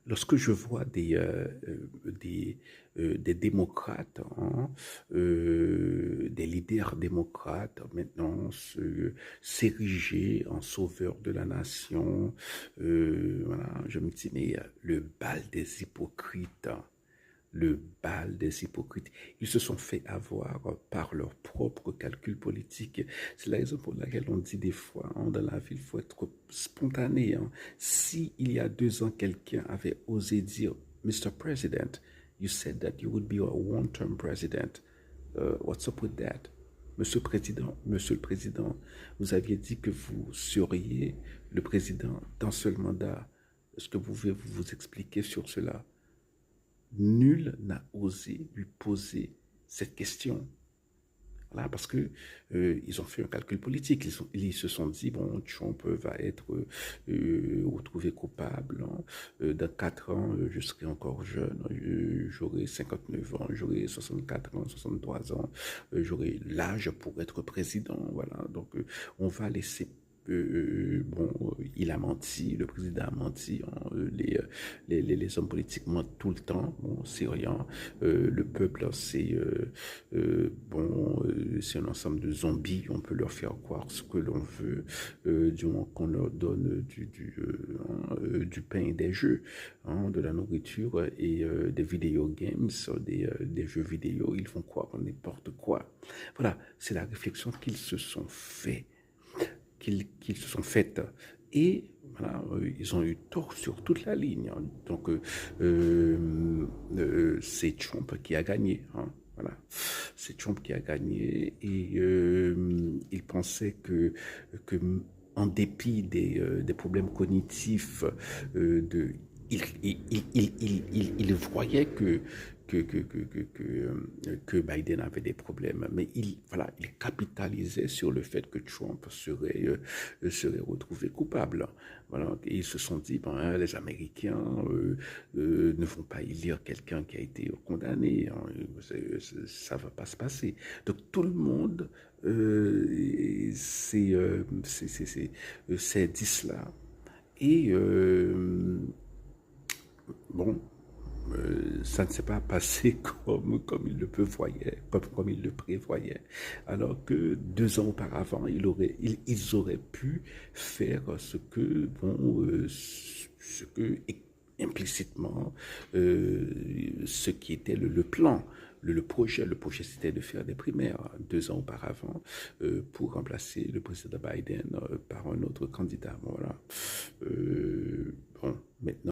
lorsque je vois des démocrates, hein, des leaders démocrates maintenant s'ériger en sauveurs de la nation, voilà, je me dis, mais le bal des hypocrites, hein, le bal des hypocrites. Ils se sont fait avoir par leurs propres calculs politiques. C'est la raison pour laquelle on dit des fois, hein, dans la vie, il faut être spontané. Hein. Si il y a 2 ans, quelqu'un avait osé dire, Mr. President, you said that you would be a one-term president. What's up with that? Monsieur le Président, vous aviez dit que vous seriez le président d'un seul mandat. Est-ce que vous pouvez vous expliquer sur cela? Nul n'a osé lui poser cette question. Voilà, parce que ils ont fait un calcul politique. Ils se sont dit, bon, Trump va être retrouvé coupable. Hein. Dans 4 ans, je serai encore jeune. J'aurai 59 ans, j'aurai 64 ans, 63 ans. J'aurai l'âge pour être président. Voilà, donc on va laisser il a menti, le président a menti, hein, les hommes politiques mentent tout le temps, bon, c'est rien. Le peuple, c'est un ensemble de zombies, on peut leur faire croire ce que l'on veut, du moment qu'on leur donne du pain et des jeux, hein, de la nourriture et des vidéo games, des jeux vidéo, ils vont croire en n'importe quoi. Voilà, c'est la réflexion qu'ils se sont fait qu'ils se sont faites. Et voilà, ils ont eu tort sur toute la ligne. Hein. Donc, c'est Trump qui a gagné. Hein. Voilà, c'est Trump qui a gagné et il pensait que en dépit des problèmes cognitifs, il voyait que Biden avait des problèmes, mais il capitalisait sur le fait que Trump serait retrouvé coupable. Voilà, et ils se sont dit, ben, les Américains ne vont pas élire quelqu'un qui a été condamné, hein, ça va pas se passer. Donc tout le monde s'est dit cela. Et bon, ça ne s'est pas passé comme il le prévoyait, comme il le prévoyait. Alors que 2 ans auparavant, ils auraient pu faire ce que implicitement, ce qui était le plan. Le projet c'était de faire des primaires 2 ans auparavant pour remplacer le président Biden par un autre candidat. Voilà. Bon, maintenant.